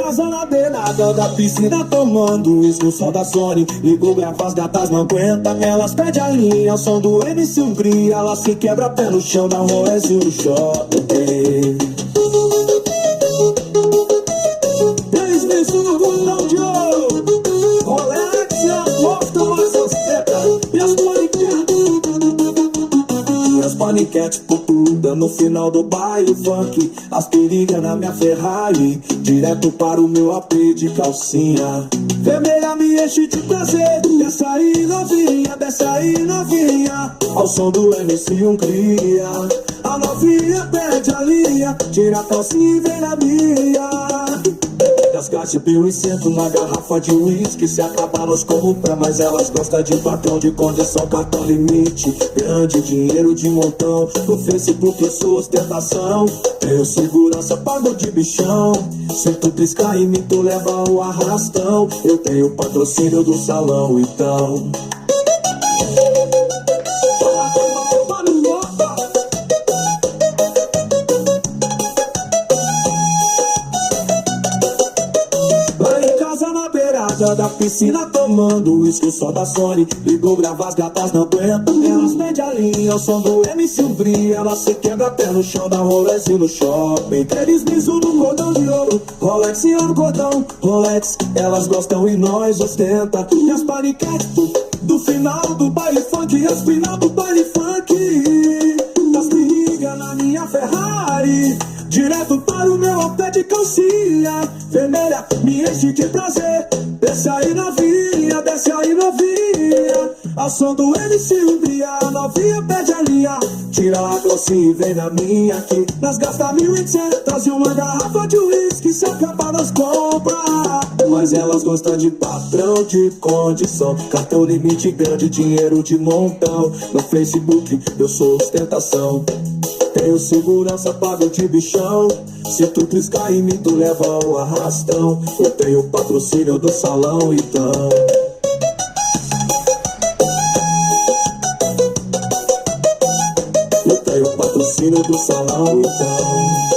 casa na beirada da piscina tomando uísque, o som da Sony. Ligou, grava, as gatas não aguenta. Elas pedem a linha, o som do MC Hungria. Ela se quebra pé no chão, dá um rolezinho no shopping. Eles me surram de ouro. Rolex, aposta, mas as tetas. E as paniquetes putuda no final do baile funk. As perigas na minha Ferrari, direto para o meu AP de calcinha. Vermelha me enche de prazer. Desce aí novinha, desce aí novinha. Ao som do MC Hungria. A novinha perde a linha, tira a calcinha e vem na minha. Desgaste pio e sento na garrafa de uísque. Se acabar nós compra, mas elas gostam de patrão, de condição, cartão limite. Grande dinheiro de montão, no Facebook eu sou ostentação. Tenho segurança, pago de bichão. Se tu piscar e me tu leva o arrastão. Eu tenho patrocínio do salão, então. Da piscina tomando uísque, o som da Sony. Ligou, grava, as gatas não aguentam. Elas pedem a linha, o som do MC Hungria. Ela se quebra até no chão, dá um rolezinho no shopping. Eles me no cordão de ouro, Rolex e no cordão, Rolex. Elas gostam e nós ostenta. E as paniquetes do final do baile funk. As final do baile funk. Das brigas na minha Ferrari, direto para o meu pé de calcinha. Vermelha me enche de prazer. Desce aí novinha, desce aí novinha. A som do MC Hungria, a novinha pede a linha. Tira a calcinha e vem na minha aqui. Nós gasta 1.800 e uma garrafa de uísque. Se acabar nós compra, mas elas gostam de patrão, de condição, cartão limite grande, dinheiro de montão. No Facebook eu sou ostentação. Tenho segurança, pago de bichão. Se tu piscar em mim, tu leva o arrastão. Eu tenho patrocínio do salão, então. Eu tenho patrocínio do salão, então.